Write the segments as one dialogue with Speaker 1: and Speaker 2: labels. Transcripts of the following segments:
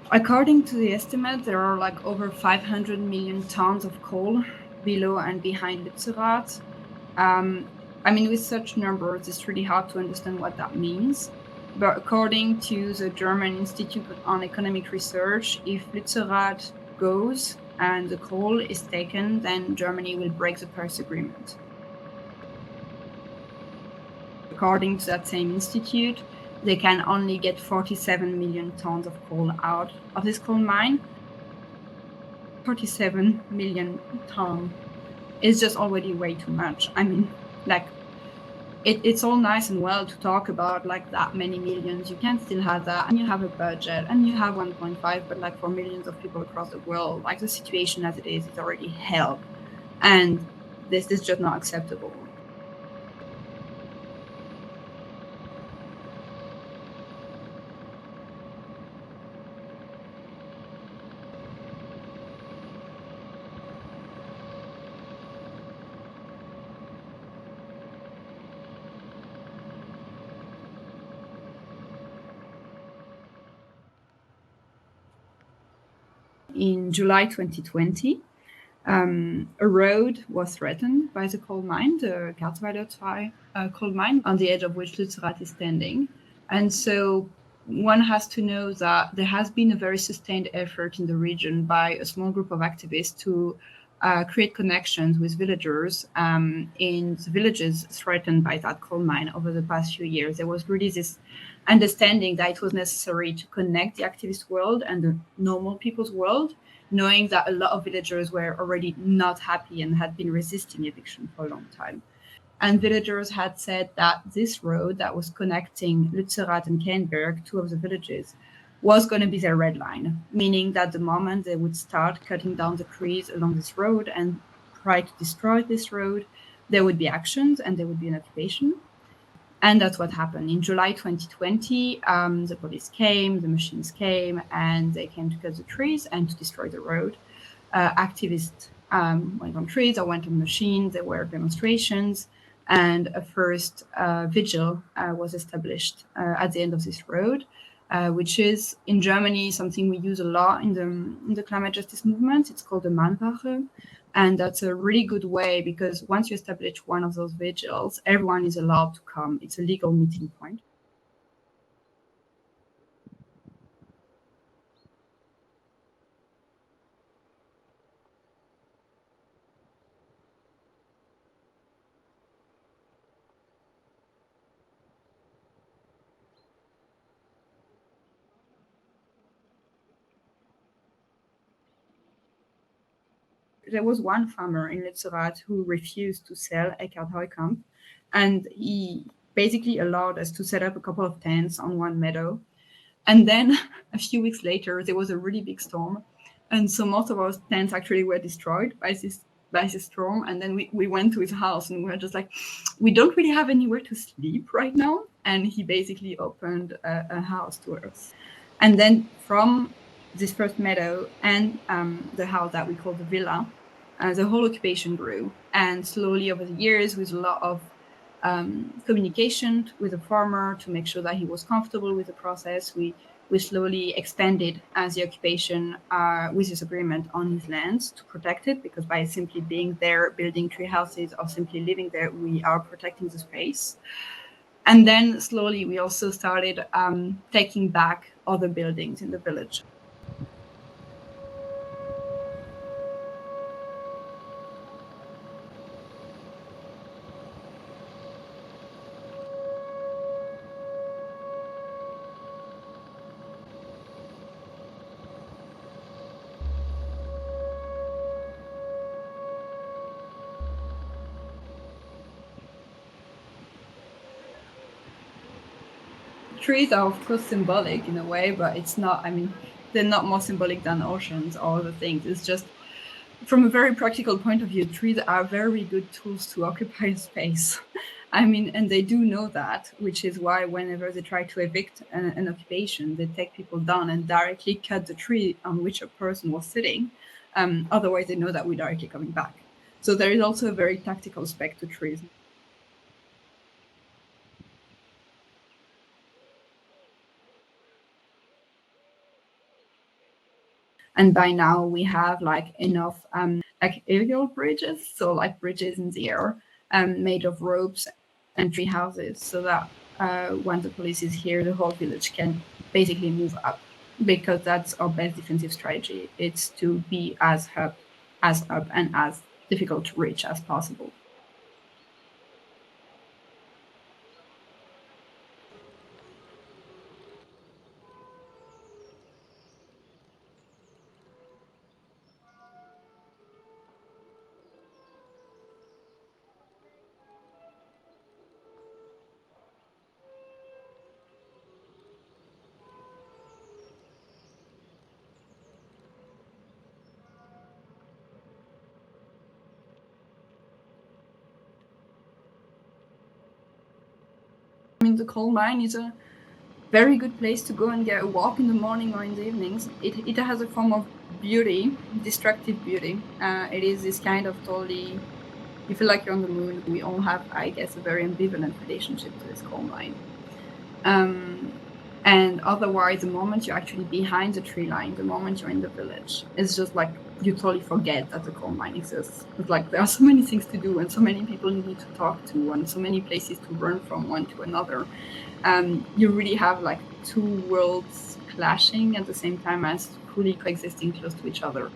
Speaker 1: According to the estimate, there are like over 500 million tons of coal below and behind Lützerath. Um, I mean, with such numbers, it's really hard to understand what that means. But according to the German Institute on Economic Research, if Lützerath goes and the coal is taken, then Germany will break the Paris Agreement. According to that same institute, they can only get 47 million tons of coal out of this coal mine. 47 million tons is just already way too much. I mean, like, it's all nice and well to talk about like that many millions. You can still have that, and you have a budget, and you have 1.5, but like for millions of people across the world, like the situation as it is already hell, and this is just not acceptable. In July 2020, a road was threatened by the coal mine, the Garzweiler 2 coal mine, on the edge of which Lützerath is standing. And so one has to know that there has been a very sustained effort in the region by a small group of activists to create connections with villagers in the villages threatened by that coal mine over the past few years. There was really this understanding that it was necessary to connect the activist world and the normal people's world, knowing that a lot of villagers were already not happy and had been resisting eviction for a long time. And villagers had said that this road that was connecting Lützerath and Kernberg, two of the villages, was going to be their red line, meaning that the moment they would start cutting down the trees along this road and try to destroy this road, there would be actions and there would be an occupation. And that's what happened. In July 2020, the police came, the machines came, and they came to cut the trees and to destroy the road. Activists went on trees or went on machines. There were demonstrations, and a first vigil was established at the end of this road, which is in Germany something we use a lot in the climate justice movement. It's called the Mahnwache. And that's a really good way because once you establish one of those vigils, everyone is allowed to come. It's a legal meeting point. There was one farmer in Lützerath who refused to sell Eckhard Heukamp, and he basically allowed us to set up a couple of tents on one meadow. And then a few weeks later, there was a really big storm, and so most of our tents actually were destroyed by this storm. And then we went to his house, and we were just like, we don't really have anywhere to sleep right now. And he basically opened a house to us. And then from this first meadow and the house that we call the villa, the whole occupation grew. And slowly over the years, with a lot of communication with the farmer to make sure that he was comfortable with the process, we slowly expanded as the occupation with this agreement on his lands to protect it, because by simply being there, building tree houses, or simply living there, we are protecting the space. And then slowly we also started taking back other buildings in the village. Trees are of course symbolic in a way, but it's not, I mean, they're not more symbolic than oceans or other things. It's just from a very practical point of view, trees are very good tools to occupy space. I mean, and they do know that, which is why whenever they try to evict an occupation, they take people down and directly cut the tree on which a person was sitting. Otherwise, they know that we're directly coming back. So there is also a very tactical aspect to trees. And by now we have like enough like aerial bridges, so like bridges in the air, made of ropes and tree houses, so that when the police is here, the whole village can basically move up, because that's our best defensive strategy. It's to be as up and as difficult to reach as possible. I mean, the coal mine is a very good place to go and get a walk in the morning or in the evenings. It has a form of beauty, destructive beauty. It is this kind of totally, you feel like you're on the moon. We all have, I guess, a very ambivalent relationship to this coal mine. Um, and otherwise, the moment you're actually behind the tree line, the moment you're in the village, it's just like you totally forget that the coal mine exists. It's like there are so many things to do and so many people you need to talk to and so many places to run from one to another. You really have like two worlds clashing at the same time as fully coexisting close to each other.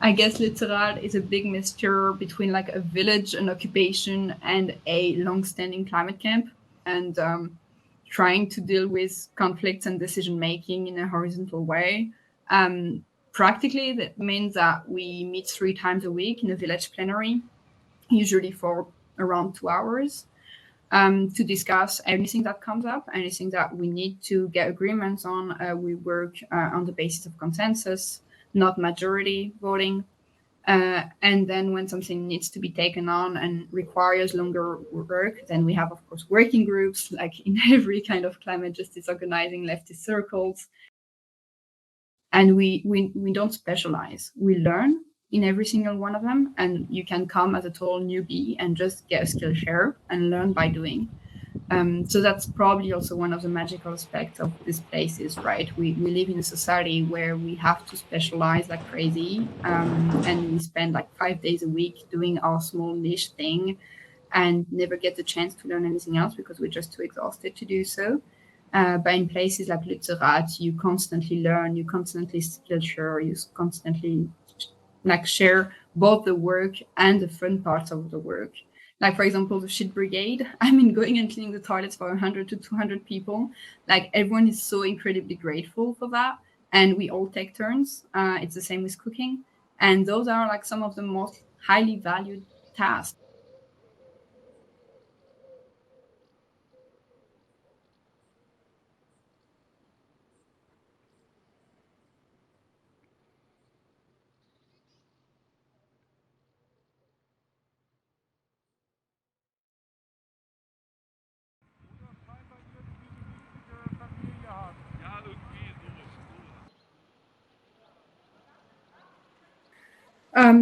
Speaker 1: I guess Lützerath is a big mixture between like a village, an occupation, and a long-standing climate camp, and trying to deal with conflicts and decision making in a horizontal way. Practically, that means that we meet 3 times a week in a village plenary, usually for around 2 hours, to discuss anything that comes up, anything that we need to get agreements on. We work on the basis of consensus, not majority voting. And then when something needs to be taken on and requires longer work, then we have, of course, working groups, like in every kind of climate justice organizing, leftist circles. And we don't specialize. We learn in every single one of them, and you can come as a total newbie and just get a skill share and learn by doing. So that's probably also one of the magical aspects of these places, right? We live in a society where we have to specialize like crazy, and we spend like 5 days a week doing our small niche thing and never get the chance to learn anything else because we're just too exhausted to do so. But in places like Lützerath, you constantly learn, you constantly skill share, you constantly like share both the work and the fun parts of the work. Like for example, the shit brigade. I mean, going and cleaning the toilets for 100 to 200 people. Like everyone is so incredibly grateful for that, and we all take turns. It's the same with cooking, and those are like some of the most highly valued tasks.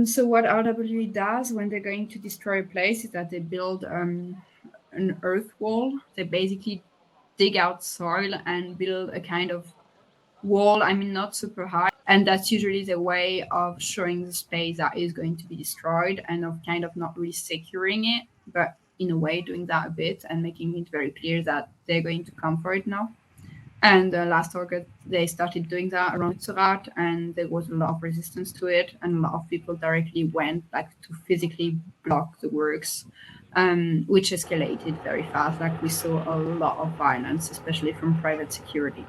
Speaker 1: So what RWE does when they're going to destroy a place is that they build an earth wall. They basically dig out soil and build a kind of wall. I mean, not super high. And that's usually the way of showing the space that is going to be destroyed and of kind of not really securing it, but in a way doing that a bit and making it very clear that they're going to come for it now. And last August, they started doing that around Lützerath, and there was a lot of resistance to it, and a lot of people directly went like to physically block the works, which escalated very fast. Like we saw a lot of violence, especially from private security.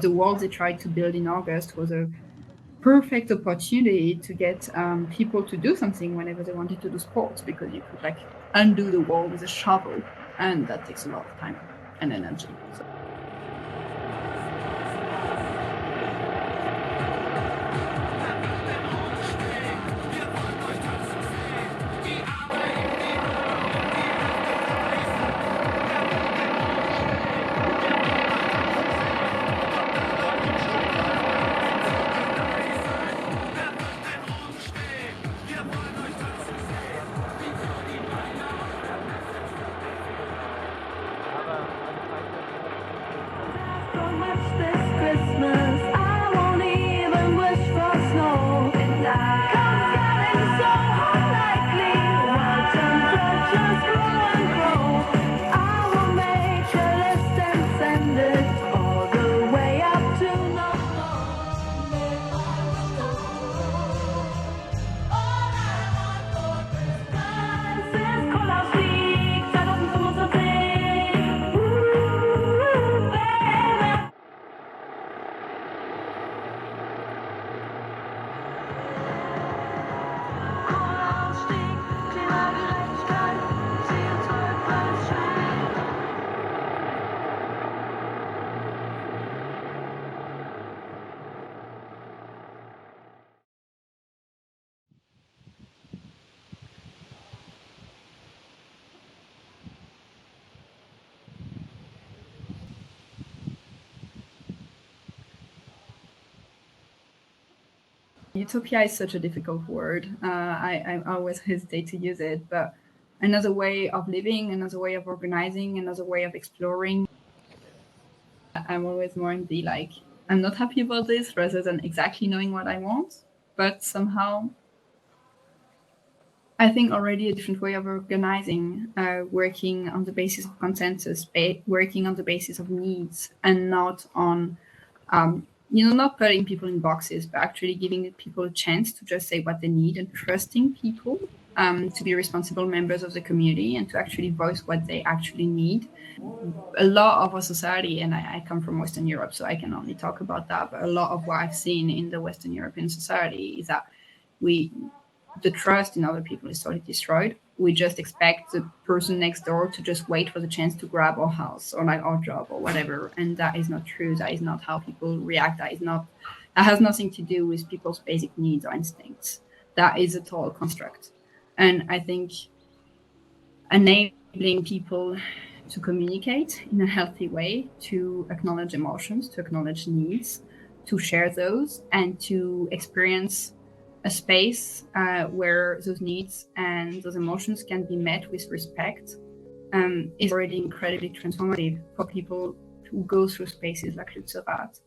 Speaker 1: The wall they tried to build in August was a perfect opportunity to get people to do something whenever they wanted to do sports, because you could like undo the wall with a shovel, and that takes a lot of time and energy. So. Utopia is such a difficult word. I always hesitate to use it, but another way of living, another way of organizing, another way of exploring. I'm always more in the like, I'm not happy about this rather than exactly knowing what I want, but somehow I think already a different way of organizing, working on the basis of consensus, working on the basis of needs, and not on not putting people in boxes, but actually giving people a chance to just say what they need and trusting people to be responsible members of the community and to actually voice what they actually need. A lot of our society, and I come from Western Europe, so I can only talk about that, but a lot of what I've seen in the Western European society is that the trust in other people is totally destroyed. We just expect the person next door to just wait for the chance to grab our house or like our job or whatever. And that is not true. That is not how people react. That has nothing to do with people's basic needs or instincts. That is a total construct. And I think enabling people to communicate in a healthy way, to acknowledge emotions, to acknowledge needs, to share those, and to experience a space where those needs and those emotions can be met with respect is already incredibly transformative for people who go through spaces like Lützerath.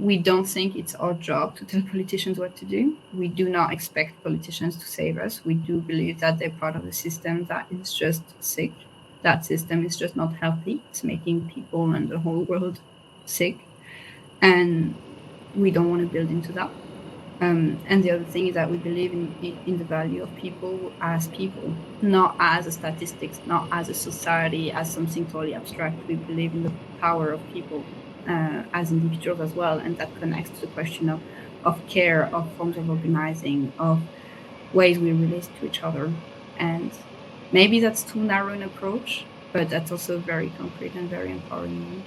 Speaker 1: We don't think it's our job to tell politicians what to do. We do not expect politicians to save us. We do believe that they're part of a system that is just sick. That system is just not healthy. It's making people and the whole world sick. And we don't want to build into that. And the other thing is that we believe in the value of people, not as a statistics, not as a society, as something totally abstract. We believe in the power of people as individuals as well, and that connects to the question of care, of forms of organizing, of ways we relate to each other. And maybe that's too narrow an approach, but that's also very concrete and very empowering.